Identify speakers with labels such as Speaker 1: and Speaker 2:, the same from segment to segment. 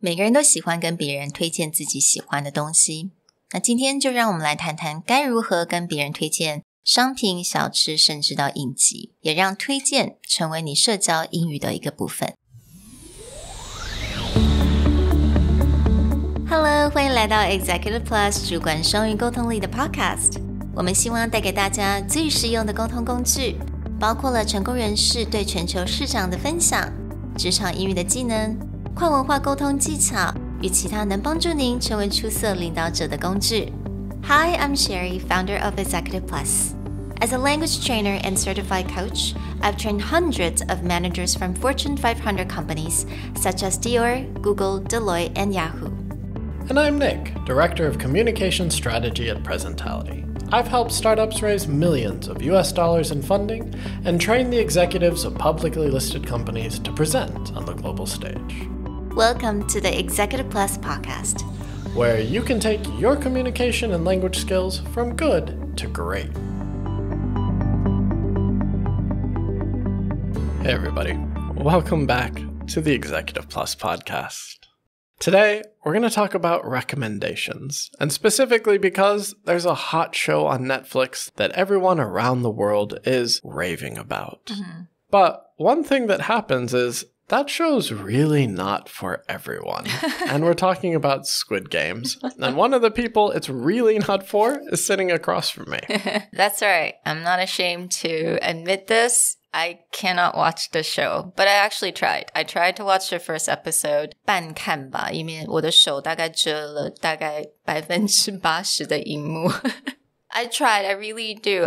Speaker 1: 每个人都喜欢跟别人推荐自己喜欢的东西。那今天就让我们来谈谈该如何跟别人推荐商品、小吃，甚至到影集，也让推荐成为你社交英语的一个部分。Hello， 欢迎来到 Executive Plus 主管双语沟通力的 podcast。我们希望带给大家最实用的沟通工具，包括了成功人士对全球市场的分享、职场英语的技能、跨文化沟通技巧与其他能帮助您成为出色领导者的工具。Hi, I'm Sherry, founder of Executive Plus. As a language trainer and certified coach, I've trained hundreds of managers from Fortune 500 companies such as Dior, Google, Deloitte, and Yahoo.
Speaker 2: And I'm Nick, Director of Communication Strategy at Presentality. I've helped startups raise millions of US dollars in funding and train the executives of publicly listed companies to present on the global stage.
Speaker 1: Welcome to the Executive Plus podcast,
Speaker 2: where you can take your communication and language skills from good to great. Hey everybody, welcome back to the Executive Plus podcast. Today, we're going to talk about recommendations, and specifically because there's a hot show on Netflix that everyone around the world is raving about. Mm-hmm. But one thing that happens is that show's really not for everyone. And we're talking about Squid Games. And one of the people it's really not for is sitting across from me.
Speaker 1: That's right. I'm not ashamed to admit this. I cannot watch the show, but I actually tried. I tried to watch the first episode, 半看吧，因为我的手大概遮了大概 80% 的萤幕。I tried, I really do,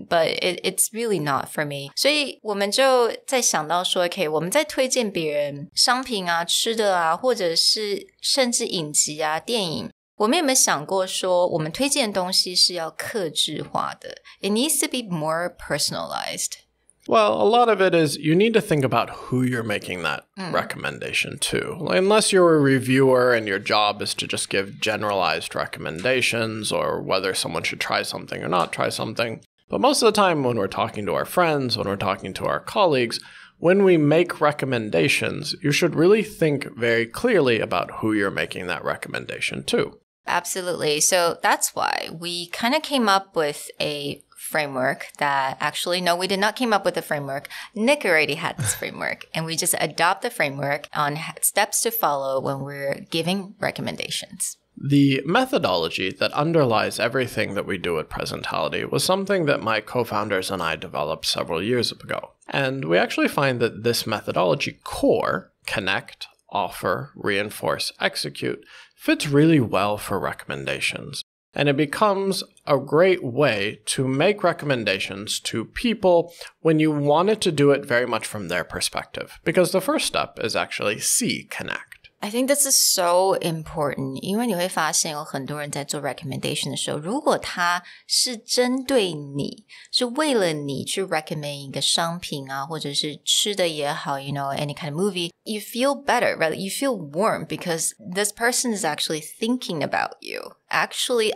Speaker 1: but it's really not for me. 所以我们就在想到说 OK, 我们在推荐别人商品啊、吃的啊，或者是甚至影集啊、电影，我们有没有想过说我们推荐的东西是要客制化的？ It needs to be more personalized.
Speaker 2: Well, a lot of it is you need to think about who you're making that recommendation to. Unless you're a reviewer and your job is to just give generalized recommendations or whether someone should try something or not try something. But most of the time when we're talking to our friends, when we're talking to our colleagues, when we make recommendations, you should really think very clearly about who you're making that recommendation to.
Speaker 1: Absolutely. So that's why we kind of came up with a framework that actually, no, we did not came up with a framework. Nick already had this framework, and we just adopt the framework on steps to follow when we're giving recommendations.
Speaker 2: The methodology that underlies everything that we do at Presentality was something that my co-founders and I developed several years ago. And we actually find that this methodology core, connect, offer, reinforce, execute, fits really well for recommendations. And it becomes a great way to make recommendations to people when you wanted to do it very much from their perspective. Because the first step is actually C, connect.
Speaker 1: I think this is so important, 因为你会发现有很多人在做 recommendation 的时候，如果他是针对你，是为了你去 recommend 一个商品啊，或者是吃的也好 you know, any kind of movie, you feel better, right? You feel warm because this person is actually thinking about you, actually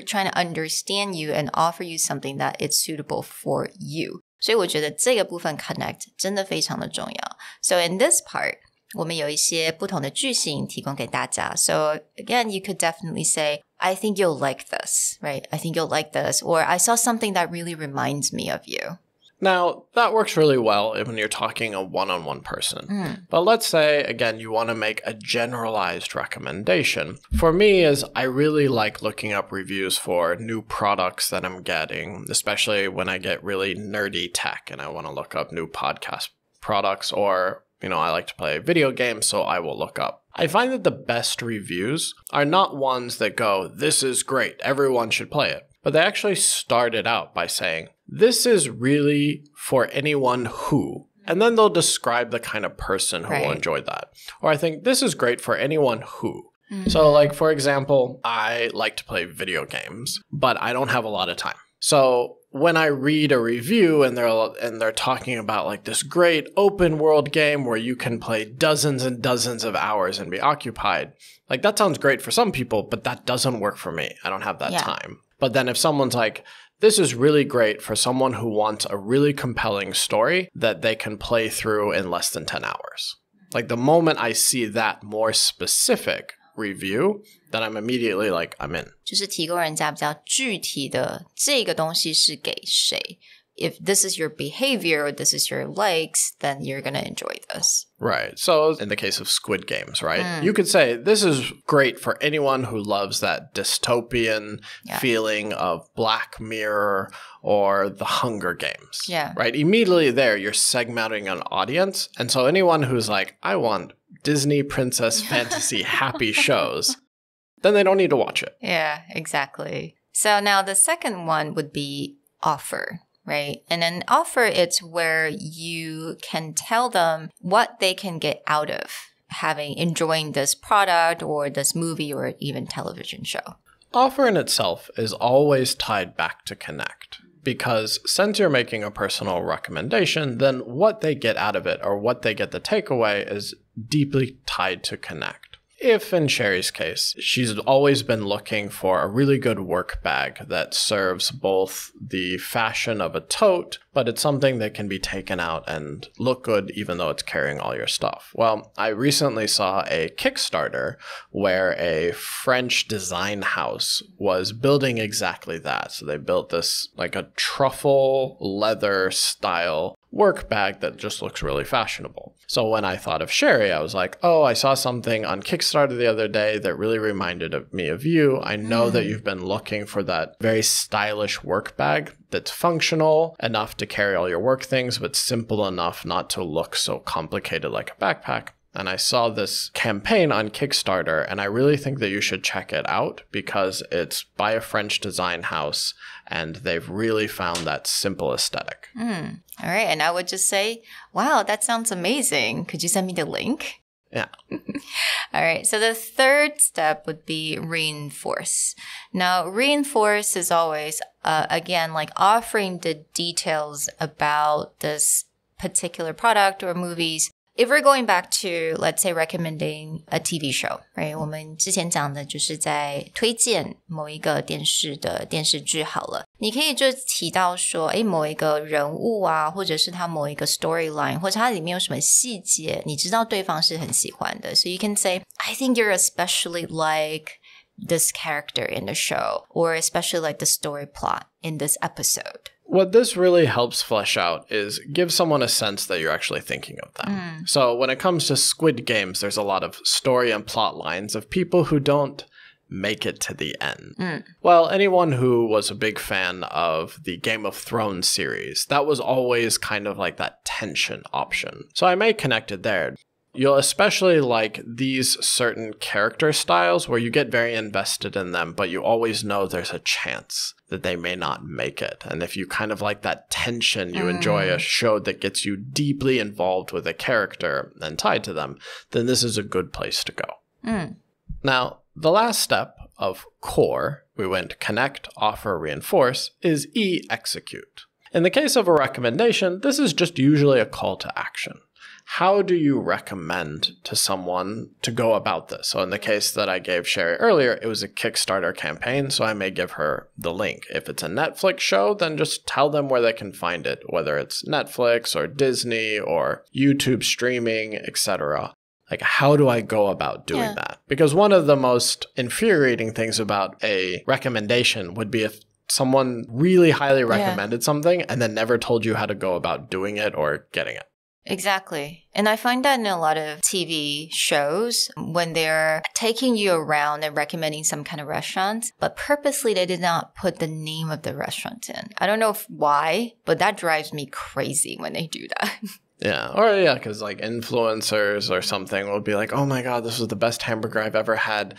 Speaker 1: trying to understand you and offer you something that is suitable for you. 所以我觉得这个部分 connect 真的非常的重要。So in this part, 我们有一些不同的句型提供给大家。So again, you could definitely say, I think you'll like this, right? I think you'll like this. Or I saw something that really reminds me of you.
Speaker 2: Now, that works really well when you're talking a one-on-one person. But let's say, again, you want to make a generalized recommendation. For me, is I really like looking up reviews for new products that I'm getting, especially when I get really nerdy tech and I want to look up new podcast products or you know, I like to play video games, so I will look up. I find that the best reviews are not ones that go, this is great, everyone should play it. But they actually start it out by saying, this is really for anyone who. And then they'll describe the kind of person who will enjoy that. Or I think this is great for anyone who. So like, for example, I like to play video games, but I don't have a lot of time. So when I read a review and they're talking about like this great open world game where you can play dozens and dozens of hours and be occupied, like that sounds great for some people, but that doesn't work for me. I don't have that time. But then if someone's like, this is really great for someone who wants a really compelling story that they can play through in less than 10 hours. Like the moment I see that more specific review, then I'm immediately like, I'm in.
Speaker 1: 就是提供人家比较具体的这个东西是给谁。If this is your behavior or this is your likes, then you're going to enjoy this.
Speaker 2: Right. So in the case of Squid Games, right? You could say this is great for anyone who loves that dystopian feeling of Black Mirror or the Hunger Games.
Speaker 1: Yeah.
Speaker 2: Right? Immediately there, you're segmenting an audience. And so anyone who's like, I want Disney princess fantasy happy shows, then they don't need to watch it.
Speaker 1: Yeah, exactly. So now the second one would be offer. Right? And an offer, it's where you can tell them what they can get out of enjoying this product or this movie or even television show.
Speaker 2: Offer in itself is always tied back to connect. Because since you're making a personal recommendation, then what they get out of it or what they get the takeaway is deeply tied to connect. If, in Sherry's case, she's always been looking for a really good work bag that serves both the fashion of a tote, but it's something that can be taken out and look good even though it's carrying all your stuff. Well, I recently saw a Kickstarter where a French design house was building exactly that. So they built this like a truffle leather style work bag that just looks really fashionable. So when I thought of Sherry, I was like, oh, I saw something on Kickstarter the other day that really reminded me of you. I know that you've been looking for that very stylish work bag that's functional enough to carry all your work things, but simple enough not to look so complicated like a backpack. And I saw this campaign on Kickstarter, and I really think that you should check it out because it's by a French design house, and they've really found that simple aesthetic.
Speaker 1: All right. And I would just say, wow, that sounds amazing. Could you send me the link?
Speaker 2: Yeah.
Speaker 1: All right. So the third step would be reinforce. Now, reinforce is always, again, like offering the details about this particular product or movies. If we're going back to, let's say, recommending a TV show, right? 我们之前讲的就是在推荐某一个电视的电视剧好了。你可以就提到说，某一个人物啊，或者是他某一个 storyline， 或者它里面有什么细节，你知道对方是很喜欢的。So you can say, I think you're especially like this character in the show, or especially like the story plot in this episode.
Speaker 2: What this really helps flesh out is give someone a sense that you're actually thinking of them. So when it comes to Squid Games, there's a lot of story and plot lines of people who don't make it to the end. Well, anyone who was a big fan of the Game of Thrones series, that was always kind of like that tension option. So I may connect it there. You'll especially like these certain character styles where you get very invested in them, but you always know there's a chance that they may not make it. And if you kind of like that tension, you enjoy a show that gets you deeply involved with a character and tied to them, then this is a good place to go. Now, the last step of core, we went connect, offer, reinforce, is E, execute. In the case of a recommendation, this is just usually a call to action. How do you recommend to someone to go about this? So in the case that I gave Sherry earlier, it was a Kickstarter campaign, so I may give her the link. If it's a Netflix show, then just tell them where they can find it, whether it's Netflix or Disney or YouTube streaming, etc. Like, how do I go about doing that? Because one of the most infuriating things about a recommendation would be if someone really highly recommended something and then never told you how to go about doing it or getting it.
Speaker 1: Exactly. And I find that in a lot of TV shows when they're taking you around and recommending some kind of restaurant, but purposely they did not put the name of the restaurant in. I don't know why, but that drives me crazy when they do that.
Speaker 2: Yeah. Or yeah, because like influencers or something will be like, oh my God, this was the best hamburger I've ever had.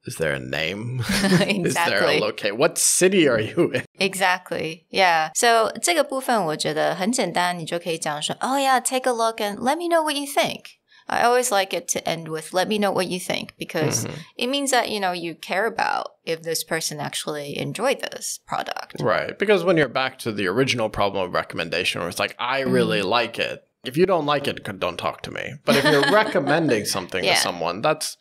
Speaker 2: Is there a name?
Speaker 1: Exactly.
Speaker 2: Is there a location? What city are you in?
Speaker 1: Exactly. Yeah. So 这个部分我觉得很简单，你就可以讲说 Oh yeah, take a look and let me know what you think. I always like it to end with let me know what you think because it means that, you care about if this person actually enjoyed this product.
Speaker 2: Right. Because when you're back to the original problem of recommendation where it's like, I really like it. If you don't like it, don't talk to me. But if you're recommending something to someone, that's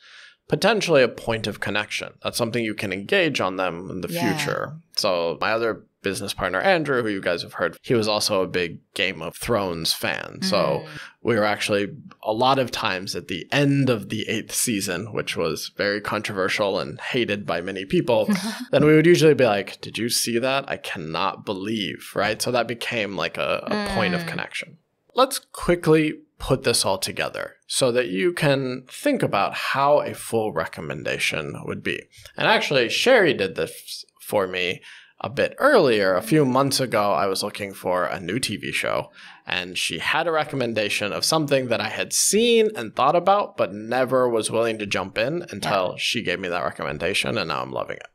Speaker 2: potentially a point of connection. That's something you can engage on them in the future. So my other business partner, Andrew, who you guys have heard, he was also a big Game of Thrones fan. So we were actually a lot of times at the end of the 8th season, which was very controversial and hated by many people, then we would usually be like, did you see that? I cannot believe, right? So that became like a point of connection. Let's quickly put this all together so that you can think about how a full recommendation would be. And actually, Sherry did this for me a bit earlier. A few months ago, I was looking for a new TV show, and she had a recommendation of something that I had seen and thought about, but never was willing to jump in until she gave me that recommendation, and now I'm loving it.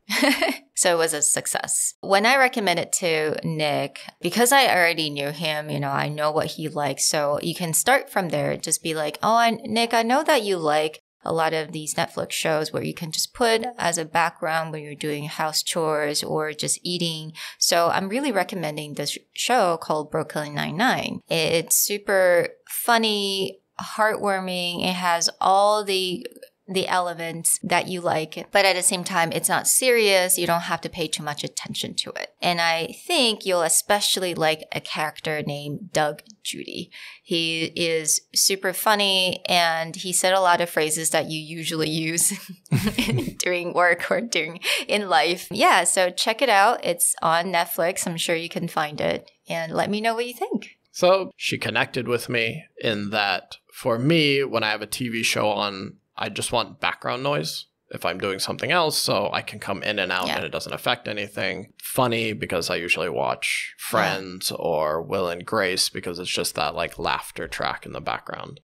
Speaker 1: So it was a success. When I recommended to Nick, because I already knew him, I know what he likes. So you can start from there. Just be like, Nick, I know that you like a lot of these Netflix shows where you can just put as a background when you're doing house chores or just eating. So I'm really recommending this show called Brooklyn Nine-Nine. It's super funny, heartwarming. It has all the elements that you like, but at the same time, it's not serious. You don't have to pay too much attention to it. And I think you'll especially like a character named Doug Judy. He is super funny, and he said a lot of phrases that you usually use during work or in life. Yeah, so check it out. It's on Netflix. I'm sure you can find it, and let me know what you think.
Speaker 2: So she connected with me in that for me, when I have a TV show on, I just want background noise if I'm doing something else, so I can come in and out and it doesn't affect anything. Funny because I usually watch Friends or Will and Grace because it's just that like laughter track in the background.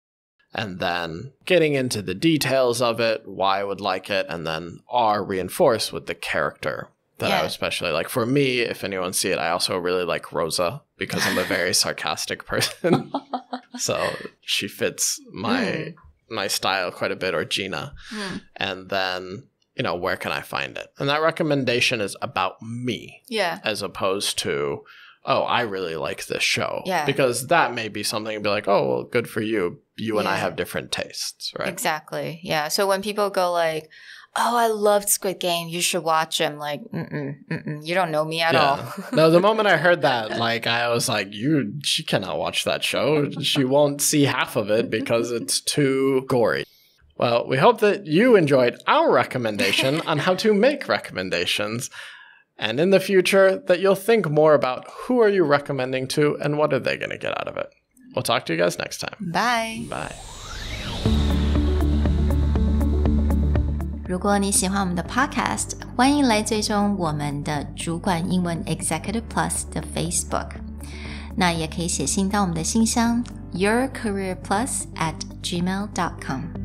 Speaker 2: And then getting into the details of it, why I would like it, and then reinforced with the character that I especially like. For me, if anyone see it, I also really like Rosa because I'm a very sarcastic person. So she fits my style quite a bit, or Gina. And then, where can I find it? And that recommendation is about me. As opposed to, I really like this show. Because that may be something to be like, well, good for you. You and I have different tastes, right?
Speaker 1: Exactly. Yeah. So when people go like, I loved Squid Game, you should watch it. I'm like, you don't know me at all.
Speaker 2: No, the moment I heard that, like, I was like, she cannot watch that show. She won't see half of it because it's too gory. Well, we hope that you enjoyed our recommendation on how to make recommendations. And in the future, that you'll think more about who are you recommending to and what are they going to get out of it. We'll talk to you guys next time.
Speaker 1: Bye.
Speaker 2: Bye.
Speaker 1: 如果你喜欢我们的 podcast， 欢迎来追踪我们的主管英文 Executive Plus 的 Facebook。那也可以写信到我们的信箱 yourcareerplus@gmail.com。